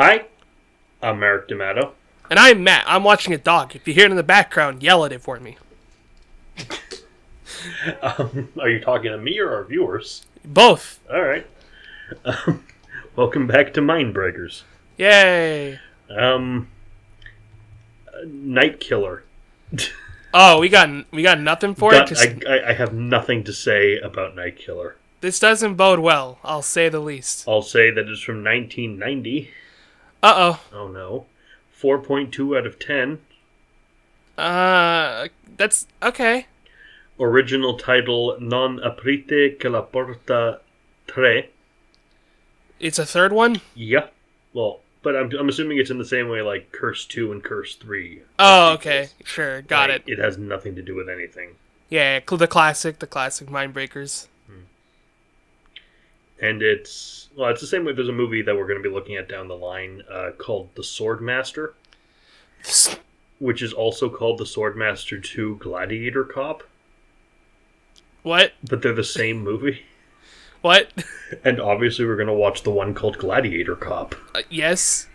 Hi, I'm Eric D'Amato. And I'm Matt. I'm watching a dog. If you hear it in the background, yell at it for me. Are you talking to me or our viewers? Both. All right. Welcome back to Mindbreakers. Yay. Night Killer. Oh, we got nothing for it? I have nothing to say about Night Killer. This doesn't bode well, I'll say the least. I'll say that it's from 1990. Uh-oh. Oh no. 4.2 out of 10. That's okay. Original title, Non aprite che la porta tre. It's a third one? Yeah. Well, but I'm assuming it's in the same way like Curse 2 and Curse 3. Oh, okay. Sure, got it. It has nothing to do with anything. Yeah, the classic Mindbreakers. And it's the same way. There's a movie that we're going to be looking at down the line called The Swordmaster, which is also called The Swordmaster 2 Gladiator Cop. What? But they're the same movie. What? And obviously we're going to watch the one called Gladiator Cop. Yes.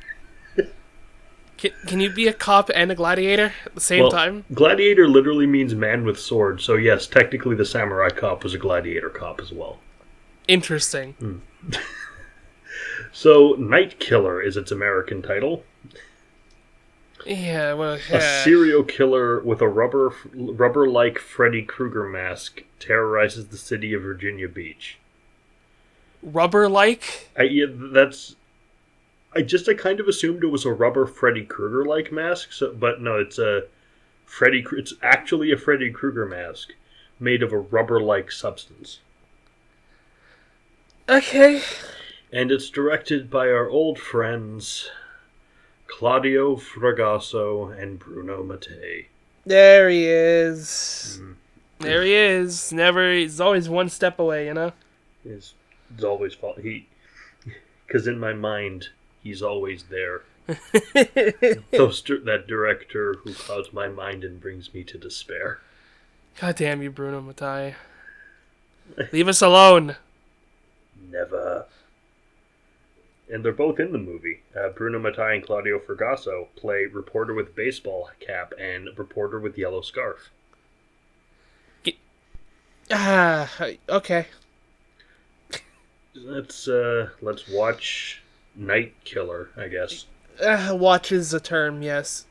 Can you be a cop and a gladiator at the same time? Gladiator literally means man with sword, so yes, technically the samurai cop was a gladiator cop as well. Interesting. So, Night Killer is its American title. Yeah, well... A serial killer with a rubber-like Freddy Krueger mask terrorizes the city of Virginia Beach. Rubber-like? I kind of assumed it was a rubber Freddy Krueger-like mask, but no, it's actually a Freddy Krueger mask made of a rubber-like substance. Okay. And it's directed by our old friends Mattei Fragasso and Bruno Mattei. There he is. There he is. He's always one step away, you know? It's always because in my mind, he's always there. That director who clouds my mind and brings me to despair. God damn you, Bruno Mattei. Leave us alone. Never. And they're both in the movie. Bruno Mattei and Mattei Fragasso play reporter with baseball cap and reporter with yellow scarf. Okay. Let's watch Night Killer, I guess. Watch is a term, yes.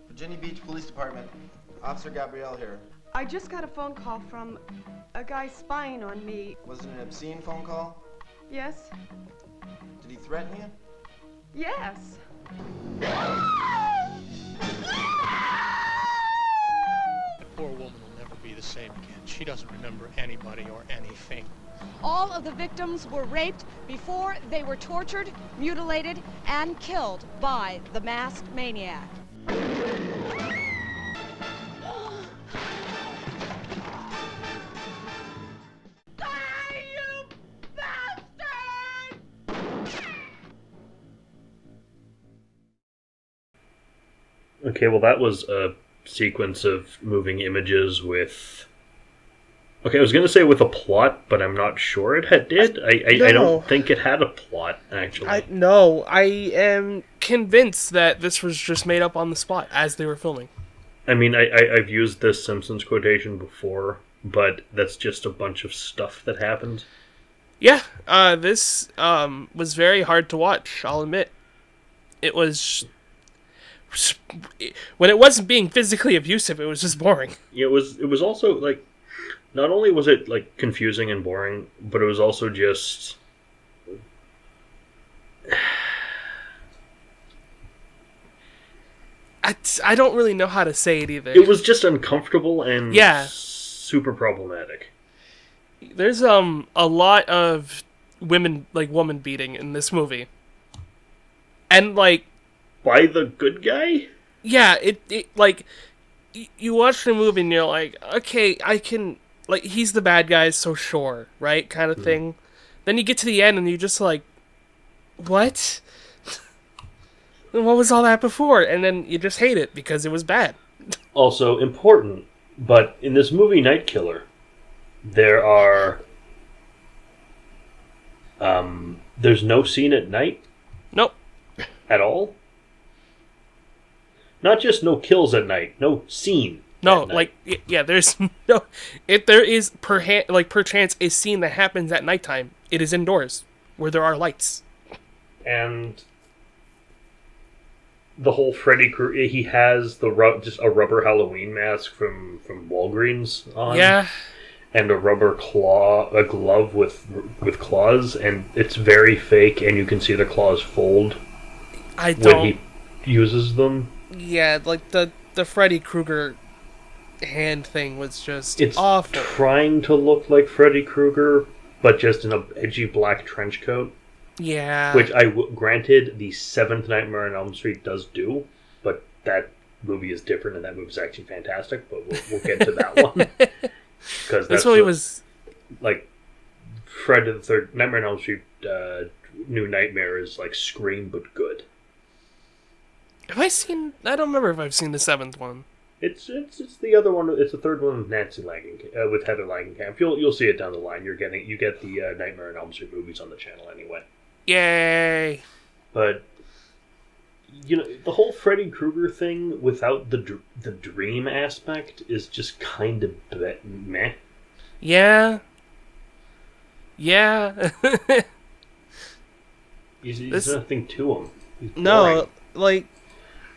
Virginia Beach Police Department. Officer Gabrielle here. I just got a phone call from a guy spying on me. Was it an obscene phone call? Yes? Did he threaten you? Yes. That poor woman will never be the same again. She doesn't remember anybody or anything. All of the victims were raped before they were tortured, mutilated, and killed by the masked maniac. Okay, well that was a sequence of moving images with... Okay, I was going to say with a plot, but I'm not sure it did. I don't think it had a plot, actually. I am convinced that this was just made up on the spot as they were filming. I mean, I've used this Simpsons quotation before, but that's just a bunch of stuff that happened. Yeah, this was very hard to watch, I'll admit. It was... When it wasn't being physically abusive, it was just boring. It was also, like... Not only was it, like, confusing and boring, but it was also just... I don't really know how to say it either. It was just uncomfortable and super problematic. There's a lot of woman beating in this movie. And, like... By the good guy? Yeah, it like... You watch the movie and you're like, okay, I can... Like, he's the bad guy, so sure, right? Kind of thing. Then you get to the end and you're just like, what? What was all that before? And then you just hate it because it was bad. Also important, but in this movie Night Killer, There are... there's no scene at night Nope. at all. Not just no kills at night, no scene. No, at night. like, yeah, there's no... If there is, perchance, a scene that happens at nighttime, it is indoors, where there are lights. And the whole Freddy Krueger, he has just a rubber Halloween mask from Walgreens on. Yeah. And a glove with claws, and it's very fake, and you can see the claws fold when he uses them. Yeah, like the Freddy Krueger hand thing was just It's awful. trying to look like Freddy Krueger, but just in a edgy black trench coat. Yeah. Which granted, the 7th Nightmare on Elm Street does do, but that movie is different, and that movie is actually fantastic. But we'll get to that one because this movie was like Friday the 3rd, Nightmare on Elm Street, New Nightmare is like Scream but good. I don't remember if I've seen the 7th one. It's the other one. It's the third one with Nancy with Heather Langenkamp. You'll see it down the line. You get the Nightmare on Elm Street movies on the channel anyway. Yay! But the whole Freddy Krueger thing without the dream aspect is just kind of meh. Yeah. Yeah. There's nothing to him. He's no, boring. like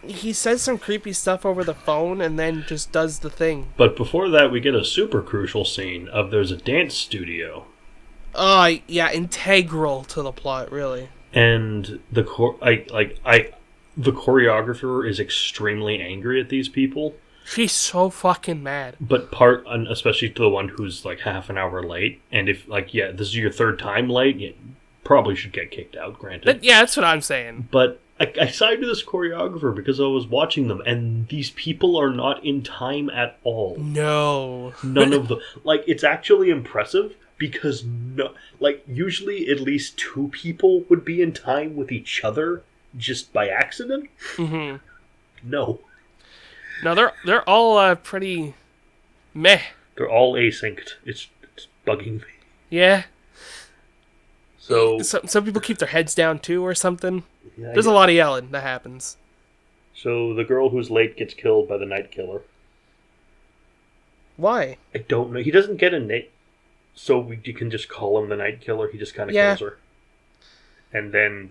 he says some creepy stuff over the phone and then just does the thing. But before that, we get a super crucial scene of there's a dance studio. Oh, yeah, integral to the plot, really. And the choreographer is extremely angry at these people. She's so fucking mad. But especially to the one who's like half an hour late, and if this is your third time late, you probably should get kicked out. Granted, Yeah, that's what I'm saying. but I sided with this choreographer because I was watching them, and these people are not in time at all. No, None of them. It's actually impressive because usually at least 2 people would be in time with each other just by accident. Mm-hmm. No, they're all pretty meh. they're all asynced. It's bugging me. Yeah. So Some people keep their heads down too, or something. yeah, There's a lot of yelling that happens. So the girl who's late gets killed by the night killer. Why? I don't know. He doesn't get a name, so you can just call him the night killer. He just kind of kills her. And then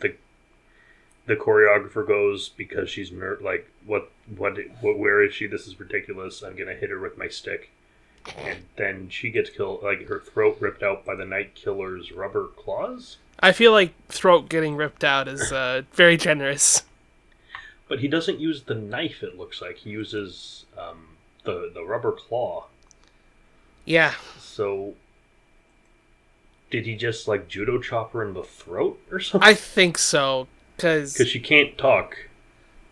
the choreographer goes, because she's where is she? This is ridiculous. I'm gonna hit her with my stick. And then she gets killed, her throat ripped out by the night killer's rubber claws. I feel like throat getting ripped out is very generous. But he doesn't use the knife, it looks like. He uses the rubber claw. Yeah. So, did he just, judo chop her in the throat or something? I think so, because she can't talk.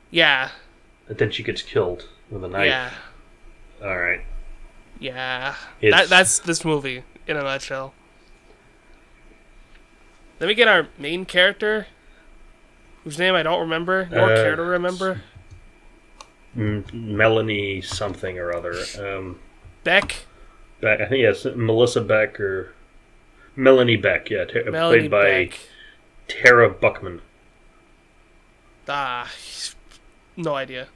Yeah. And then she gets killed with a knife. Yeah. Alright. Yeah. That's this movie, in a nutshell. Then we get our main character, whose name I don't remember, nor care to remember. Melanie something or other. Beck? I think it's Melissa Beck or... Melanie Beck, yeah. Melanie played by Beck. Tara Buckman. No idea.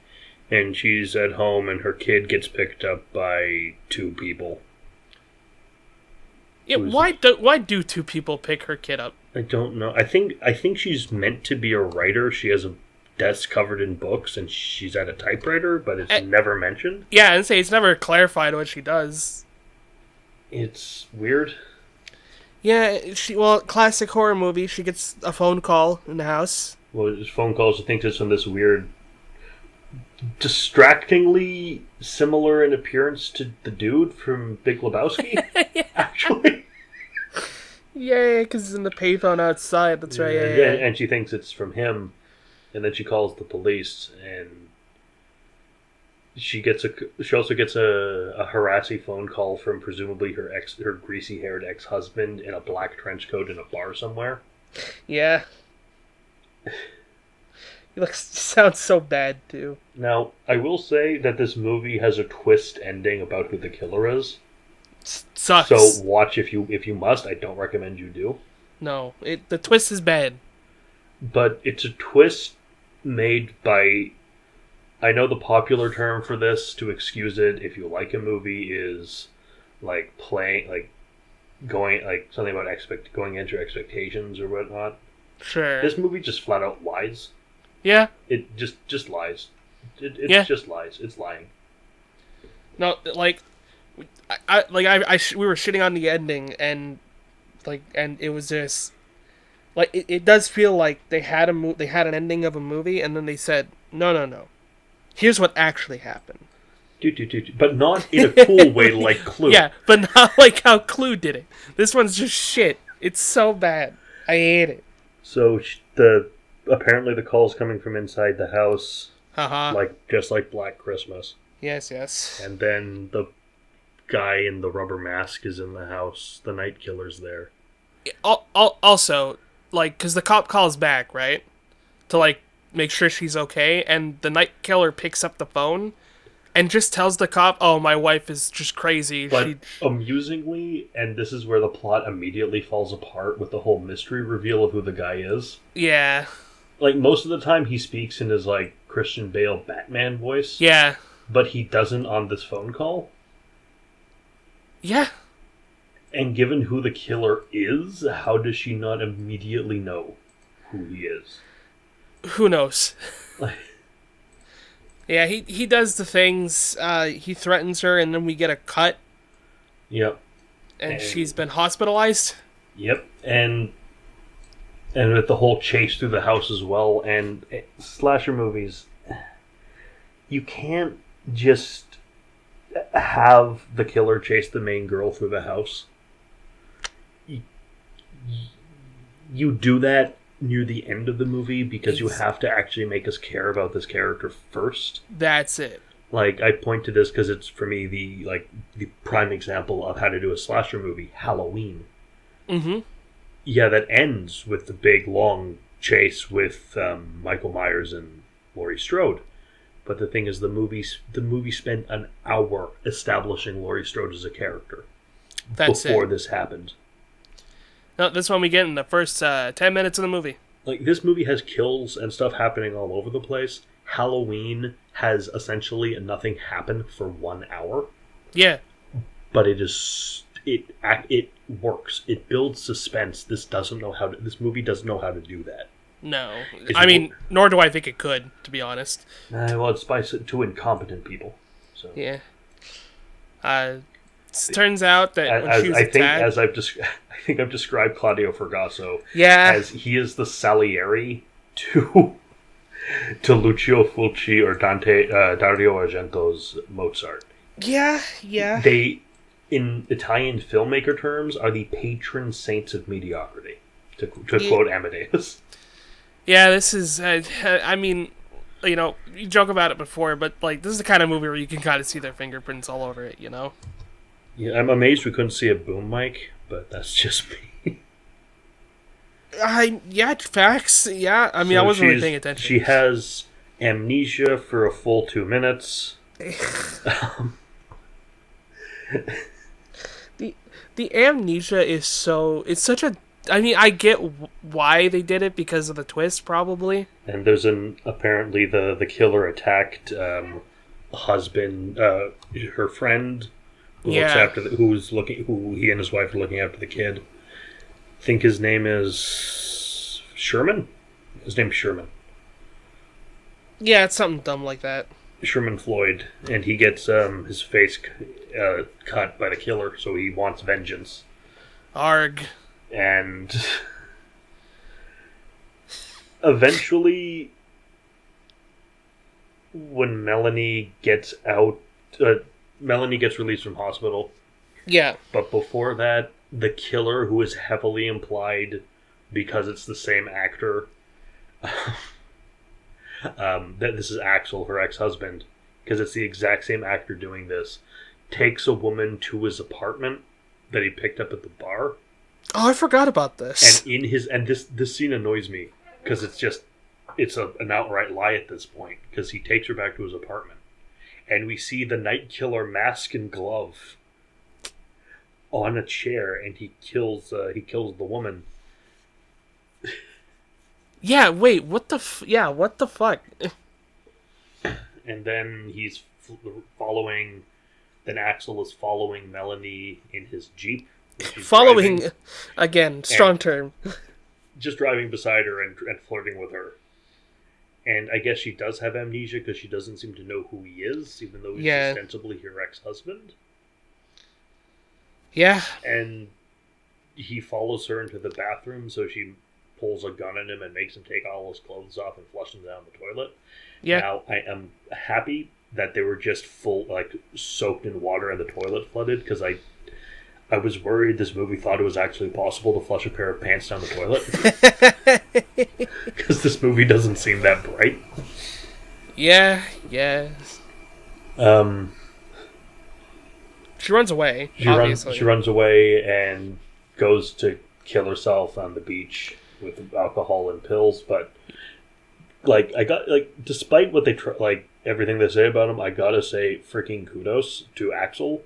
And she's at home, and her kid gets picked up by 2 people. Yeah, why do 2 people pick her kid up? I don't know. I think she's meant to be a writer. She has a desk covered in books, and she's at a typewriter, but it's never mentioned. Yeah, and say it's never clarified what she does. It's weird. Yeah, classic horror movie. She gets a phone call in the house. Well, his phone calls. I think it's from this weird, distractingly similar in appearance to the dude from Big Lebowski. Actually. Yeah, because it's in the payphone outside. That's right. Yeah. And she thinks it's from him, and then she calls the police, and she also gets a harassing phone call from presumably her greasy-haired ex-husband in a black trench coat in a bar somewhere. Yeah. He sounds so bad too. Now, I will say that this movie has a twist ending about who the killer is. sucks. So watch if you must. I don't recommend you do. No, the twist is bad. But it's a twist made by... I know the popular term for this, to excuse it, if you like a movie, is like playing, like going, like something about going into expectations or whatnot. Sure. This movie just flat out lies. Yeah. It just lies. It's just lies. It's lying. No, like, we were shitting on the ending, and it was just like it does feel like they had an ending of a movie, and then they said no. Here's what actually happened. But not in a cool way like Clue. Yeah, but not like how Clue did it. This one's just shit. It's so bad. I hate it. So apparently the call's coming from inside the house. Just like Black Christmas. Yes. And then the guy in the rubber mask is in the house. The night killer's there. Also, like, because the cop calls back, right? To, like, make sure she's okay, and the night killer picks up the phone and just tells the cop, "Oh, my wife is just crazy." But amusingly, and this is where the plot immediately falls apart with the whole mystery reveal of who the guy is. Yeah. Like, most of the time he speaks in his, like, Christian Bale Batman voice. Yeah. But he doesn't on this phone call. Yeah. And given who the killer is, how does she not immediately know who he is? Who knows? Yeah, he does the things. He threatens her, and then we get a cut. Yep. And she's been hospitalized. Yep. And with the whole chase through the house as well. And slasher movies, you can't just have the killer chase the main girl through the house. You do that near the end of the movie because you have to actually make us care about this character first. That's it. Like, I point to this because it's, for me, the prime example of how to do a slasher movie, Halloween. Mm-hmm. Yeah, that ends with the big, long chase with Michael Myers and Laurie Strode. But the thing is, the movie spent an hour establishing Laurie Strode as a character before this happened. No, this one we get in the first 10 minutes of the movie. Like, this movie has kills and stuff happening all over the place. Halloween has essentially nothing happen for 1 hour. Yeah. But it works. It builds suspense. This movie doesn't know how to do that. No. Nor do I think it could, to be honest. Well, it's by two incompetent people. So. Yeah. It turns out that when she was attacked... I think I've described Claudio Fragasso as he is the Salieri to Lucio Fulci or Dario Argento's Mozart. Yeah. They, in Italian filmmaker terms, are the patron saints of mediocrity, to quote Amadeus. Yeah, this is... you joke about it before, but like this is the kind of movie where you can kind of see their fingerprints all over it, you know? Yeah, I'm amazed we couldn't see a boom mic, but that's just me. Facts. Yeah, I wasn't really paying attention. She has amnesia for a full 2 minutes. The amnesia is it's such a... I get why they did it because of the twist, probably. And there's apparently the killer attacked husband, her friend, who he and his wife are looking after the kid. I think his name is Sherman. His name's Sherman. Yeah, it's something dumb like that. Sherman Floyd, and he gets his face cut by the killer, so he wants vengeance. Arg. And eventually, when Melanie gets out, Melanie gets released from hospital. Yeah. But before that, the killer, who is heavily implied because it's the same actor, that this is Axel, her ex-husband, because it's the exact same actor doing this, takes a woman to his apartment that he picked up at the bar. Oh, I forgot about this. And this scene annoys me because it's an outright lie at this point, because he takes her back to his apartment and we see the night killer mask and glove on a chair, and he kills the woman. Yeah, wait, what the fuck? And then following. Then Axel is following Melanie in his Jeep. Following, again, strong term. Just driving beside her and flirting with her. And I guess she does have amnesia because she doesn't seem to know who he is, even though he's ostensibly her ex-husband. Yeah. And he follows her into the bathroom, so she pulls a gun on him and makes him take all his clothes off and flush them down the toilet. Yeah. Now, I am happy that they were just soaked in water and the toilet flooded, because I was worried this movie thought it was actually possible to flush a pair of pants down the toilet. Because this movie doesn't seem that bright. Yeah. She runs away, obviously. She runs away and goes to kill herself on the beach with alcohol and pills, but despite what they everything they say about him, I gotta say freaking kudos to Axel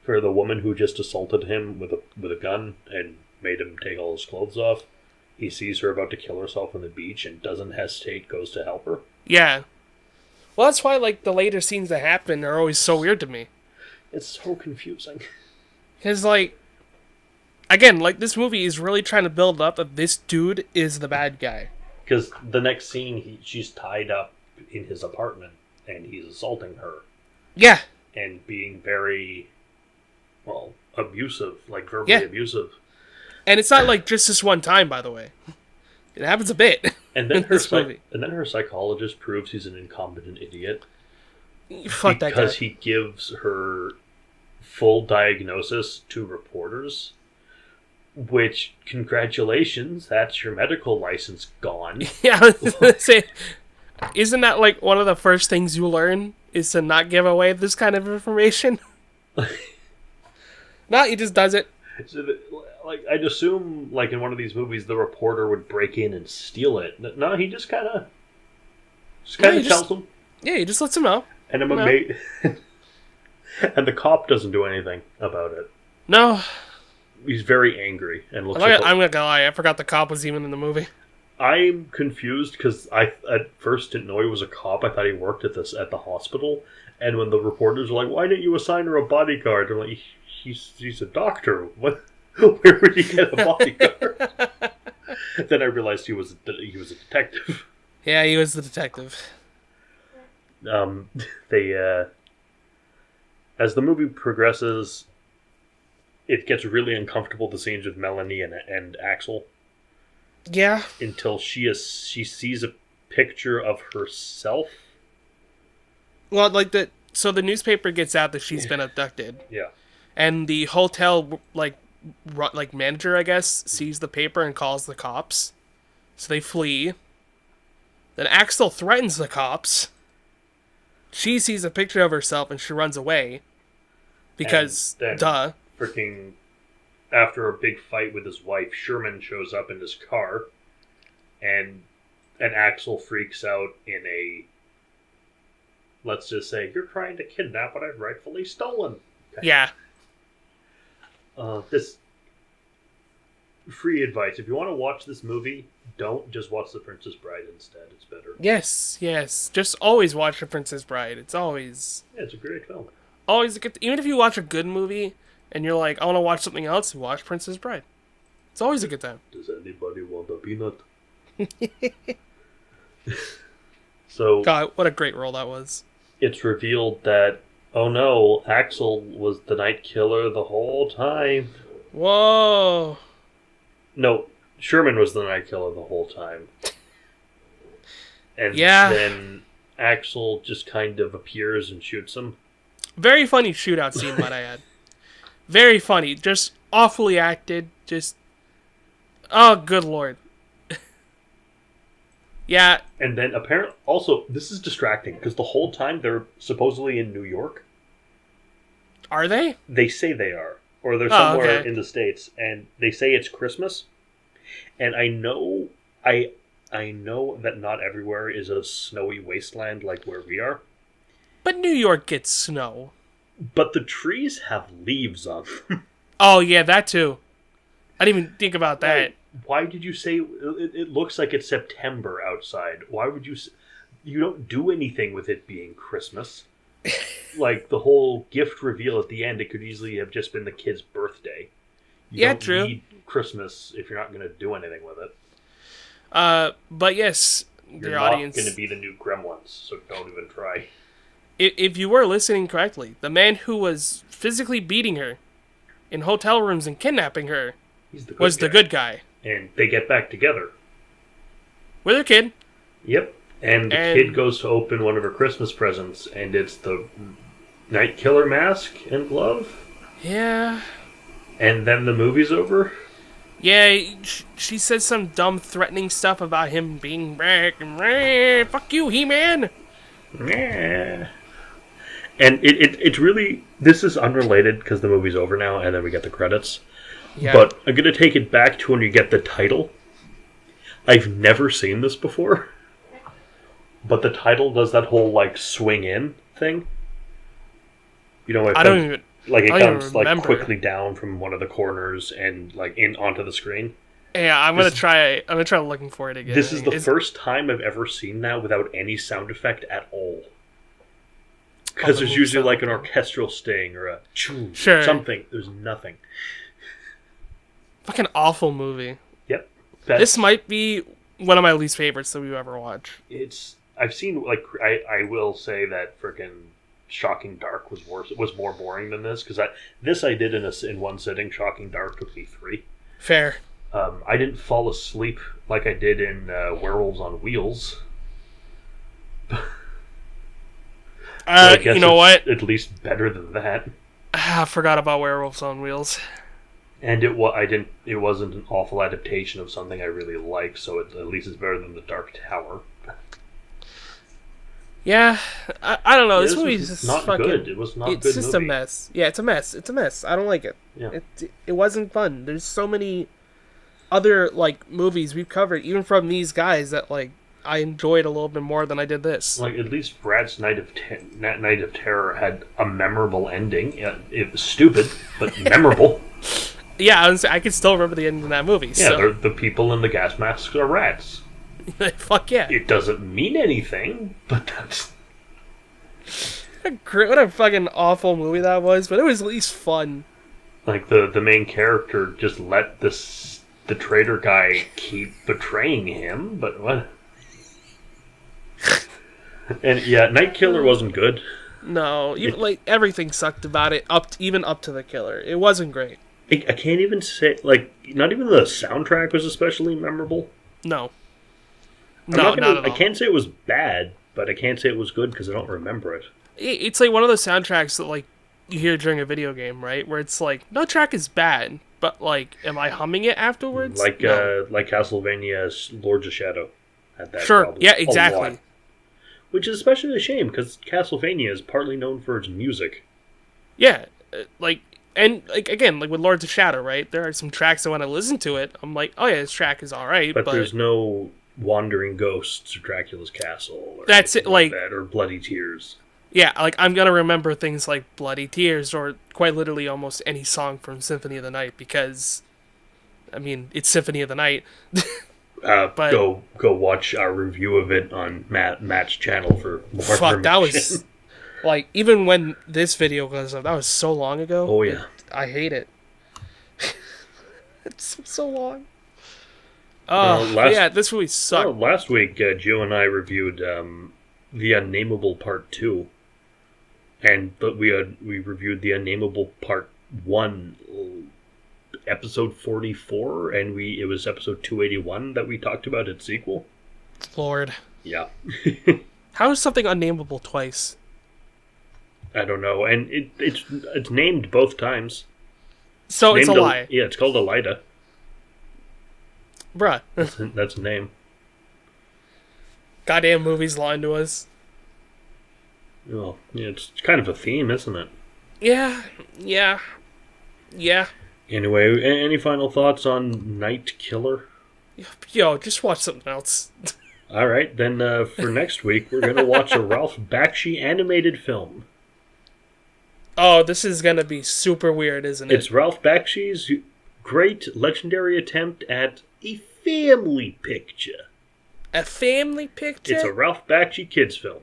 for the woman who just assaulted him with a gun and made him take all his clothes off. He sees her about to kill herself on the beach and doesn't hesitate, goes to help her. Yeah. Well, that's why the later scenes that happen are always so weird to me. It's so confusing. Because again, this movie is really trying to build up that this dude is the bad guy. Because the next scene, she's tied up in his apartment, and he's assaulting her. Yeah. And being very, abusive, verbally abusive. And it's not just this one time, by the way. It happens a bit. And then her psychologist proves he's an incompetent idiot. Fuck that guy. Because he gives her full diagnosis to reporters. Which, congratulations, that's your medical license gone. Yeah, I was gonna say, isn't that one of the first things you learn is to not give away this kind of information? No, he just does it. So I'd assume, in one of these movies, the reporter would break in and steal it. No, he just kind of tells them. Yeah, he just lets them know. And I'm amazed. And the cop doesn't do anything about it. No. He's very angry and looks. I'm not gonna lie, I forgot the cop was even in the movie. I'm confused because I at first didn't know he was a cop. I thought he worked at the hospital. And when the reporters were like, "Why didn't you assign her a bodyguard?" I'm like, "He's a doctor. What? Where would he get a bodyguard?" Then I realized he was a detective. Yeah, he was the detective. As the movie progresses, it gets really uncomfortable, the scenes with Melanie and Axel. Yeah. Until she sees a picture of herself. Well, so the newspaper gets out that she's been abducted. Yeah. And the hotel, manager, I guess, sees the paper and calls the cops. So they flee. Then Axel threatens the cops. She sees a picture of herself and she runs away. Because, duh. Freaking, after a big fight with his wife, Sherman shows up in his car. And Axel freaks out in a, let's just say, "You're trying to kidnap what I've rightfully stolen." Okay. Yeah. This free advice: if you want to watch this movie, don't just watch The Princess Bride instead. It's better. Yes. Just always watch The Princess Bride. It's always... Yeah, it's a great film. Always a good... Even if you watch a good movie and you're like, I want to watch something else, watch Princess Bride. It's always a good time. Does anybody want a peanut? So... God, what a great role that was. It's revealed that, oh no, Axel was the night killer the whole time. Whoa. No, Sherman was the night killer the whole time. And yeah. Then Axel just kind of appears and shoots him. Very funny shootout scene, might I add. Very funny. Just awfully acted. Just... Oh, good lord. Yeah. And then apparently... Also, this is distracting, because the whole time they're supposedly in New York. Are they? They say they are. Or they're somewhere in the States. And they say it's Christmas. And I know that not everywhere is a snowy wasteland like where we are. But New York gets snow. But the trees have leaves on them. Oh yeah, that too. I didn't even think about that. Like, why did you say it looks like it's September outside? Why would you? You don't do anything with it being Christmas. Like the whole gift reveal at the end, it could easily have just been the kid's birthday. You don't true. need Christmas if you're not going to do anything with it. But yes, You're the not audience. going to be the new Gremlins, so don't even try. If you were listening correctly, the man who was physically beating her in hotel rooms and kidnapping her He's the good was guy. the good guy. And they get back together. With her kid. Yep. And the kid goes to open one of her Christmas presents, and it's the Night Killer mask and glove. Yeah. And then the movie's over. Yeah, she says some dumb threatening stuff about him being back and fuck you, He-Man. Yeah. And it's really, this is unrelated because the movie's over now, and then we get the credits. Yeah. But I'm going to take it back to when you get the title. I've never seen this before. But the title does that whole, like, swing in thing. You know, it comes like quickly down from one of the corners and like in onto the screen. Yeah, I'm gonna try looking for it again. This is the first time I've ever seen that without any sound effect at all. Because there's usually like an orchestral sting or a choo something. There's nothing. Fucking awful movie. Yep. This might be one of my least favorites that we've ever watched. I've seen, like, I will say that freaking Shocking Dark was worse. It was more boring than this because I did in one sitting. Shocking Dark took me 3. Fair. I didn't fall asleep like I did in Werewolves on Wheels. You know what? At least better than that. I forgot about Werewolves on Wheels. And it wasn't an awful adaptation of something I really like, so at least it's better than The Dark Tower. Yeah, I don't know. This movie's just not fucking good. It was not it's good. just movie. a mess. Yeah, it's a mess. It's a mess. I don't like it. Yeah. It wasn't fun. There's so many other like movies we've covered, even from these guys, that like I enjoyed a little bit more than I did this. Like at least Brad's Night of Terror had a memorable ending. It was stupid, but memorable. Yeah, I can still remember the ending of that movie. Yeah, so. the people in the gas masks are rats. Fuck yeah. It doesn't mean anything, but that's... What a fucking awful movie that was, but it was at least fun. Like, the main character just let the traitor guy keep betraying him, but what? And yeah, Night Killer wasn't good. No, like everything sucked about it, even up to the killer. It wasn't great. I can't even say, like, not even the soundtrack was especially memorable. No. Not at all. I can't say it was bad, but I can't say it was good because I don't remember it. It's like one of those soundtracks that like you hear during a video game, right? Where it's like no track is bad, but like, am I humming it afterwards? Like No. like Castlevania's Lords of Shadow had that Sure. problem Yeah. a Exactly. lot. Which is especially a shame because Castlevania is partly known for its music. Yeah. And like again, like with Lords of Shadow, right? There are some tracks that when I listen to it, I'm like, oh yeah, this track is all right. But there's no Wandering Ghosts or Dracula's Castle. Or that's it. Like that, or Bloody Tears. Yeah, like I'm gonna remember things like Bloody Tears or quite literally almost any song from Symphony of the Night because, I mean, it's Symphony of the Night. But go watch our review of it on Matt's channel for more information. That was like even when this video goes up, that was so long ago. Oh yeah, I hate it. It's so long. Oh yeah, this movie sucked. Last week, Joe and I reviewed The Unnameable Part 2, but we reviewed The Unnameable Part 1, episode 44, and it was episode 281 that we talked about its sequel. Lord. Yeah. How is something unnameable twice? I don't know, and it's named both times. So it's a lie. Yeah, it's called Elida. Bruh. That's a name. Goddamn movies lying to us. Well, yeah, it's kind of a theme, isn't it? Yeah. Anyway, any final thoughts on Night Killer? Yo, just watch something else. All right, then for next week, we're going to watch a Ralph Bakshi animated film. Oh, this is gonna be super weird, isn't it? It's Ralph Bakshi's great legendary attempt at a family picture. A family picture? It's a Ralph Bakshi kids film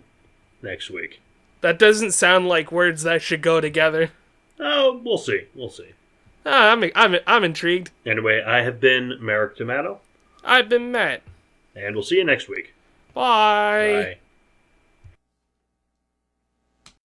next week. That doesn't sound like words that should go together. Oh, we'll see. We'll see. I'm intrigued. Anyway, I have been Merrick D'Amato. I've been Matt. And we'll see you next week. Bye. Bye.